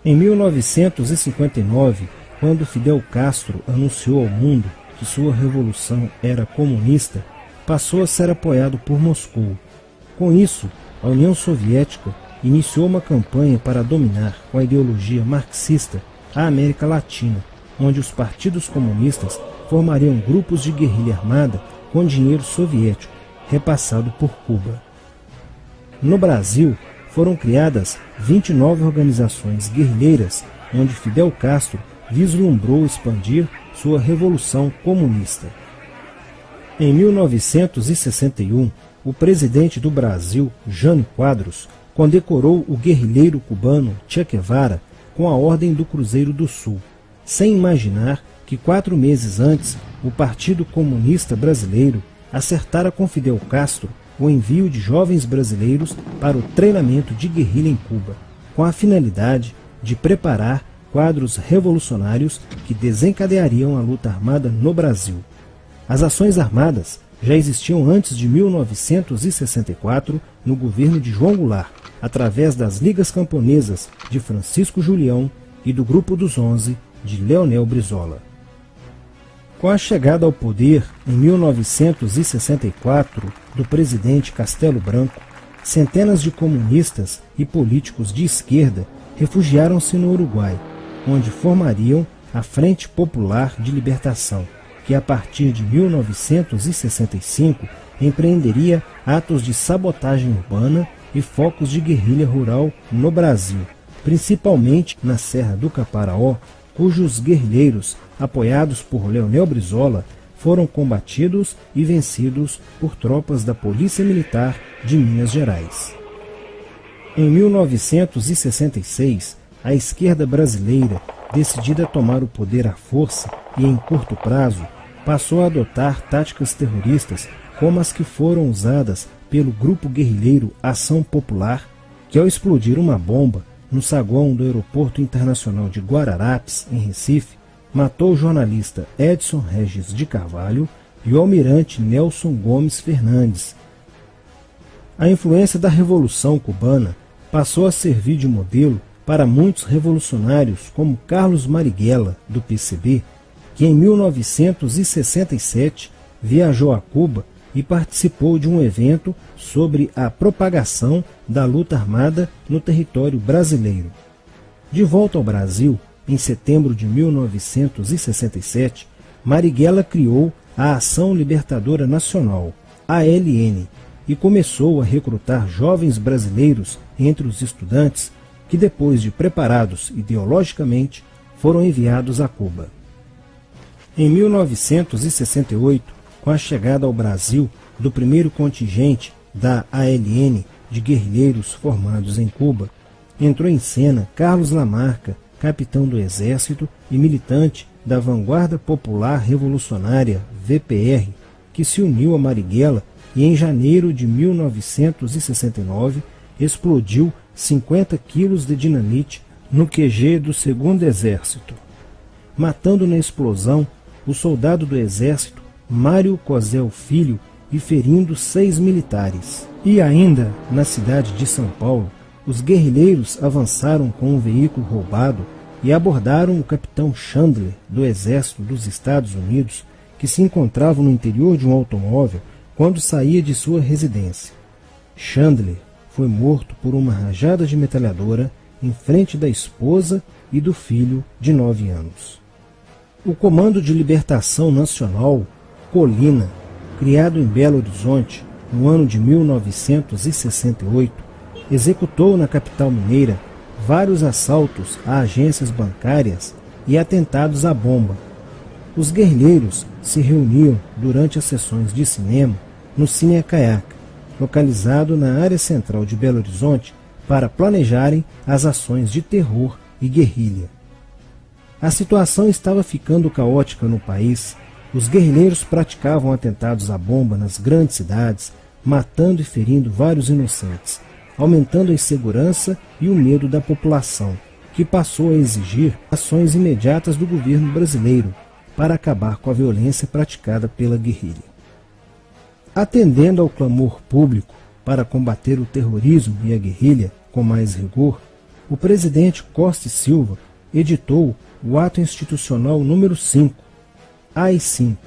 Em 1959, quando Fidel Castro anunciou ao mundo que sua revolução era comunista, passou a ser apoiado por Moscou. Com isso, a União Soviética iniciou uma campanha para dominar com a ideologia marxista a América Latina, onde os partidos comunistas formariam grupos de guerrilha armada com dinheiro soviético, repassado por Cuba. No Brasil, foram criadas 29 organizações guerrilheiras, onde Fidel Castro vislumbrou expandir sua revolução comunista. Em 1961, o presidente do Brasil, Jânio Quadros, condecorou o guerrilheiro cubano Che Guevara com a Ordem do Cruzeiro do Sul, sem imaginar que 4 meses antes o Partido Comunista Brasileiro acertara com Fidel Castro o envio de jovens brasileiros para o treinamento de guerrilha em Cuba, com a finalidade de preparar quadros revolucionários que desencadeariam a luta armada no Brasil. As ações armadas já existiam antes de 1964 no governo de João Goulart, através das Ligas Camponesas de Francisco Julião e do Grupo dos 11 de Leonel Brizola. Com a chegada ao poder, em 1964, do presidente Castelo Branco, centenas de comunistas e políticos de esquerda refugiaram-se no Uruguai, onde formariam a Frente Popular de Libertação, que a partir de 1965 empreenderia atos de sabotagem urbana e focos de guerrilha rural no Brasil, principalmente na Serra do Caparaó, cujos guerrilheiros, apoiados por Leonel Brizola, foram combatidos e vencidos por tropas da Polícia Militar de Minas Gerais. Em 1966, a esquerda brasileira, decidida a tomar o poder à força e em curto prazo, passou a adotar táticas terroristas como as que foram usadas pelo grupo guerrilheiro Ação Popular, que ao explodir uma bomba no saguão do Aeroporto Internacional de Guararapes, em Recife, matou o jornalista Edson Regis de Carvalho e o almirante Nelson Gomes Fernandes. A influência da Revolução Cubana passou a servir de modelo para muitos revolucionários como Carlos Marighella, do PCB, que em 1967 viajou a Cuba e participou de um evento sobre a propagação da luta armada no território brasileiro. De volta ao Brasil, em setembro de 1967, Marighella criou a Ação Libertadora Nacional, ALN, e começou a recrutar jovens brasileiros entre os estudantes que, depois de preparados ideologicamente, foram enviados a Cuba. Em 1968, com a chegada ao Brasil do primeiro contingente da ALN de guerrilheiros formados em Cuba, entrou em cena Carlos Lamarca, capitão do Exército e militante da Vanguarda Popular Revolucionária, VPR, que se uniu a Marighella e em janeiro de 1969 explodiu 50 quilos de dinamite no QG do 2º Exército, matando na explosão o soldado do Exército Mário Cosel Filho e ferindo 6 militares. E ainda, na cidade de São Paulo, os guerrilheiros avançaram com um veículo roubado e abordaram o capitão Chandler, do Exército dos Estados Unidos, que se encontrava no interior de um automóvel quando saía de sua residência. Chandler foi morto por uma rajada de metralhadora em frente da esposa e do filho de 9 anos. O Comando de Libertação Nacional, Colina, criado em Belo Horizonte no ano de 1968, executou na capital mineira vários assaltos a agências bancárias e atentados à bomba. Os guerrilheiros se reuniam durante as sessões de cinema no Cine Caiaca, localizado na área central de Belo Horizonte, para planejarem as ações de terror e guerrilha. A situação estava ficando caótica no país. Os guerrilheiros praticavam atentados à bomba nas grandes cidades, matando e ferindo vários inocentes, aumentando a insegurança e o medo da população, que passou a exigir ações imediatas do governo brasileiro para acabar com a violência praticada pela guerrilha. Atendendo ao clamor público para combater o terrorismo e a guerrilha com mais rigor, o presidente Costa e Silva editou o Ato Institucional número 5, AI-5,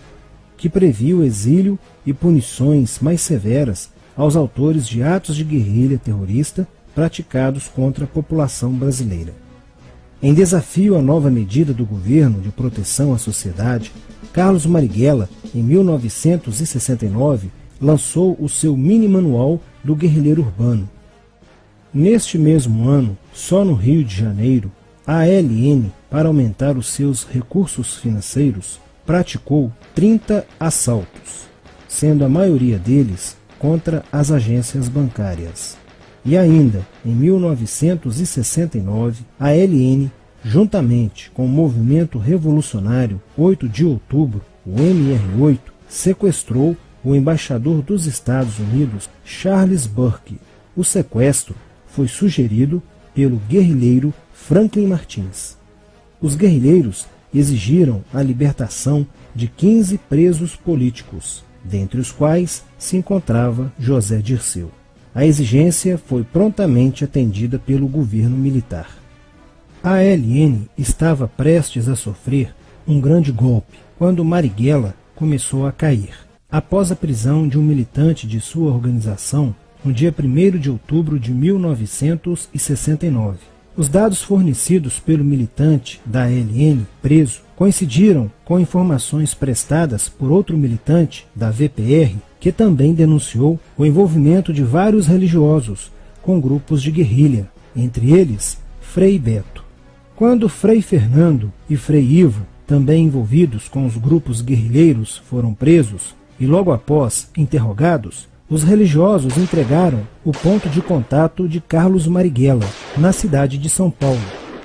que previa o exílio e punições mais severas aos autores de atos de guerrilha terrorista praticados contra a população brasileira. Em desafio à nova medida do governo de proteção à sociedade, Carlos Marighella, em 1969, lançou o seu mini-manual do guerrilheiro urbano. Neste mesmo ano, só no Rio de Janeiro, a ALN, para aumentar os seus recursos financeiros, praticou 30 assaltos, sendo a maioria deles contra as agências bancárias. E ainda, em 1969, a ALN, juntamente com o movimento revolucionário 8 de outubro, o MR8, sequestrou o embaixador dos Estados Unidos, Charles Burke. O sequestro foi sugerido pelo guerrilheiro Franklin Martins. Os guerrilheiros exigiram a libertação de 15 presos políticos, dentre os quais se encontrava José Dirceu. A exigência foi prontamente atendida pelo governo militar. A ALN estava prestes a sofrer um grande golpe quando Marighella começou a cair. Após a prisão de um militante de sua organização, no dia 1º de outubro de 1969. Os dados fornecidos pelo militante da ALN preso coincidiram com informações prestadas por outro militante da VPR, que também denunciou o envolvimento de vários religiosos com grupos de guerrilha, entre eles Frei Beto. Quando Frei Fernando e Frei Ivo, também envolvidos com os grupos guerrilheiros, foram presos e logo após interrogados, os religiosos entregaram o ponto de contato de Carlos Marighella, na cidade de São Paulo.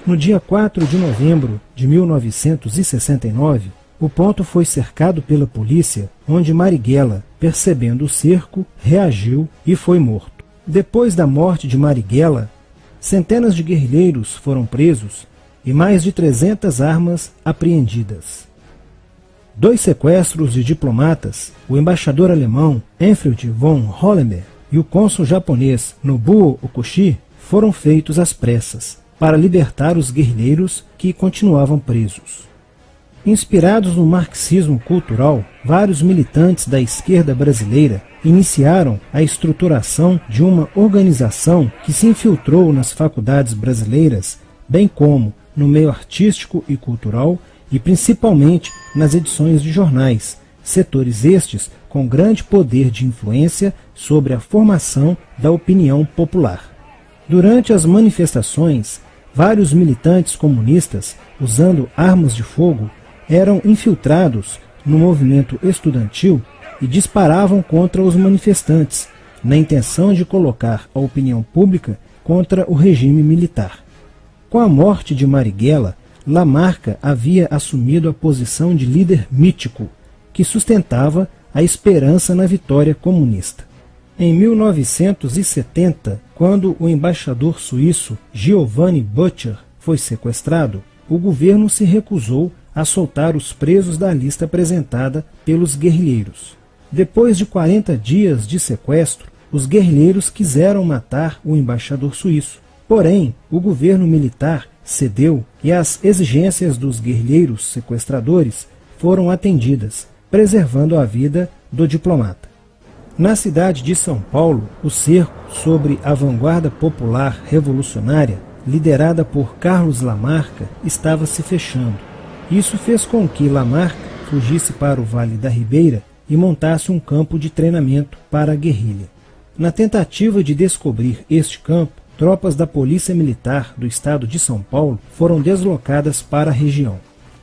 No dia 4 de novembro de 1969, o ponto foi cercado pela polícia, onde Marighella, percebendo o cerco, reagiu e foi morto. Depois da morte de Marighella, centenas de guerrilheiros foram presos e mais de 300 armas apreendidas. 2 sequestros de diplomatas, o embaixador alemão Enfried von Hollenberg e o cônsul japonês Nobuo Okushi, foram feitos às pressas, para libertar os guerrilheiros que continuavam presos. Inspirados no marxismo cultural, vários militantes da esquerda brasileira iniciaram a estruturação de uma organização que se infiltrou nas faculdades brasileiras, bem como no meio artístico e cultural, e principalmente nas edições de jornais, setores estes com grande poder de influência sobre a formação da opinião popular. Durante as manifestações, vários militantes comunistas, usando armas de fogo, eram infiltrados no movimento estudantil e disparavam contra os manifestantes, na intenção de colocar a opinião pública contra o regime militar. Com a morte de Marighella, Lamarca havia assumido a posição de líder mítico, que sustentava a esperança na vitória comunista. Em 1970, quando o embaixador suíço Giovanni Butcher foi sequestrado, o governo se recusou a soltar os presos da lista apresentada pelos guerrilheiros. Depois de 40 dias de sequestro, os guerrilheiros quiseram matar o embaixador suíço. Porém, o governo militar cedeu e as exigências dos guerrilheiros sequestradores foram atendidas, preservando a vida do diplomata. Na cidade de São Paulo, o cerco sobre a vanguarda popular revolucionária, liderada por Carlos Lamarca, estava se fechando. Isso fez com que Lamarca fugisse para o Vale da Ribeira e montasse um campo de treinamento para a guerrilha. Na tentativa de descobrir este campo, tropas da Polícia Militar do estado de São Paulo foram deslocadas para a região.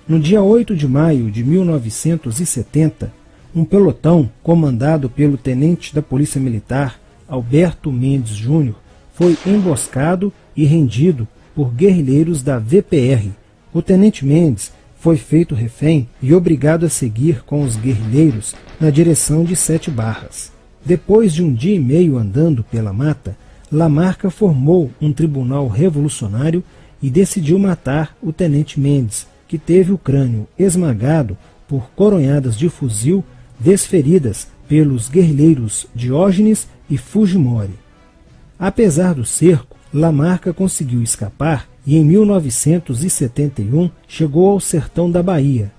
No dia 8 de maio de 1970, um pelotão comandado pelo tenente da Polícia Militar, Alberto Mendes Júnior, foi emboscado e rendido por guerrilheiros da VPR. O tenente Mendes foi feito refém e obrigado a seguir com os guerrilheiros na direção de 7 Barras. Depois de um dia e meio andando pela mata, Lamarca formou um tribunal revolucionário e decidiu matar o tenente Mendes, que teve o crânio esmagado por coronhadas de fuzil desferidas pelos guerrilheiros Diógenes e Fujimori. Apesar do cerco, Lamarca conseguiu escapar e em 1971 chegou ao sertão da Bahia.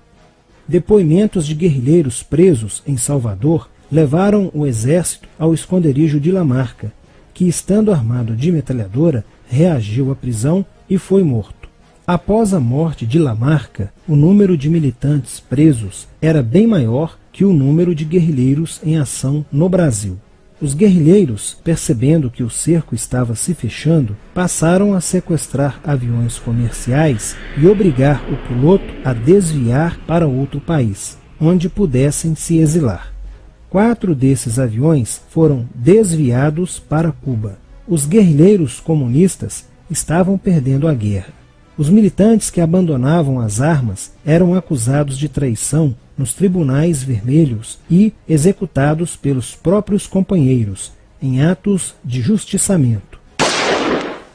Depoimentos de guerrilheiros presos em Salvador levaram o exército ao esconderijo de Lamarca, que, estando armado de metralhadora, reagiu à prisão e foi morto. Após a morte de Lamarca, o número de militantes presos era bem maior que o número de guerrilheiros em ação no Brasil. Os guerrilheiros, percebendo que o cerco estava se fechando, passaram a sequestrar aviões comerciais e obrigar o piloto a desviar para outro país, onde pudessem se exilar. 4 desses aviões foram desviados para Cuba. Os guerrilheiros comunistas estavam perdendo a guerra. Os militantes que abandonavam as armas eram acusados de traição nos tribunais vermelhos e executados pelos próprios companheiros, em atos de justiçamento.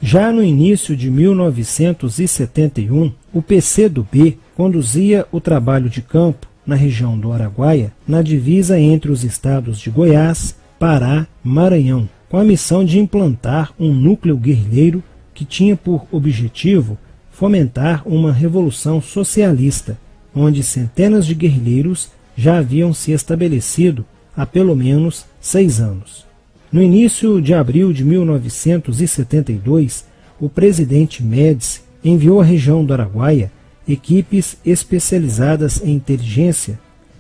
Já no início de 1971, o PCdoB conduzia o trabalho de campo na região do Araguaia, na divisa entre os estados de Goiás, Pará e Maranhão, com a missão de implantar um núcleo guerrilheiro que tinha por objetivo fomentar uma revolução socialista, onde centenas de guerrilheiros já haviam se estabelecido há pelo menos 6 anos. No início de abril de 1972, o presidente Médici enviou à região do Araguaia equipes especializadas em inteligência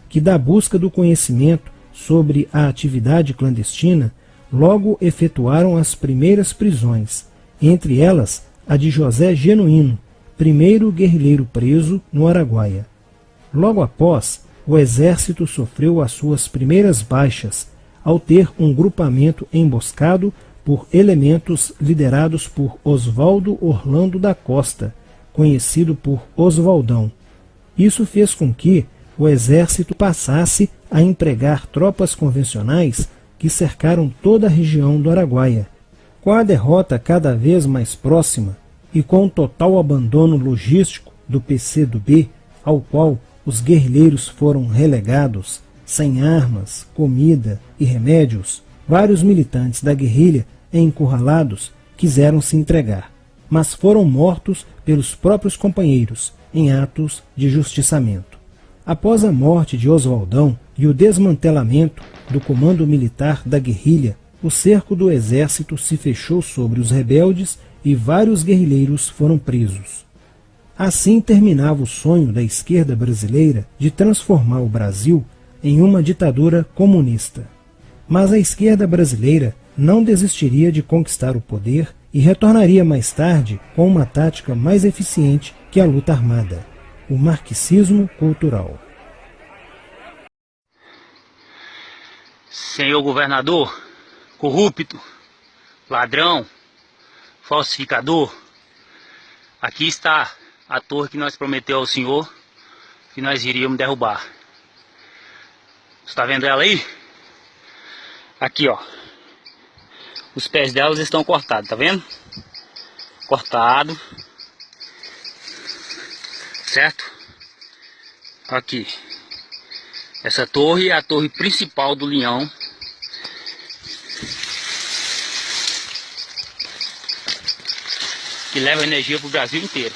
que, da busca do conhecimento sobre a atividade clandestina, logo efetuaram as primeiras prisões, entre elas a de José Genuíno, primeiro guerrilheiro preso no Araguaia. Logo após, o exército sofreu as suas primeiras baixas, ao ter um grupamento emboscado por elementos liderados por Oswaldo Orlando da Costa, conhecido por Oswaldão. Isso fez com que o exército passasse a empregar tropas convencionais que cercaram toda a região do Araguaia. Com a derrota cada vez mais próxima e com o total abandono logístico do PCdoB, ao qual os guerrilheiros foram relegados, sem armas, comida e remédios, vários militantes da guerrilha, encurralados, quiseram se entregar, mas foram mortos pelos próprios companheiros em atos de justiçamento. Após a morte de Oswaldão e o desmantelamento do comando militar da guerrilha, o cerco do exército se fechou sobre os rebeldes e vários guerrilheiros foram presos. Assim terminava o sonho da esquerda brasileira de transformar o Brasil em uma ditadura comunista. Mas a esquerda brasileira não desistiria de conquistar o poder e retornaria mais tarde com uma tática mais eficiente que a luta armada: o marxismo cultural. Senhor governador, corrupto, ladrão, falsificador, aqui está a torre que nós prometeu ao senhor que nós iríamos derrubar. Você está vendo ela aí? Aqui, ó. Os pés delas estão cortados, tá vendo? Cortado. Certo? Aqui. Essa torre é a torre principal do Leão. Que leva energia para o Brasil inteiro.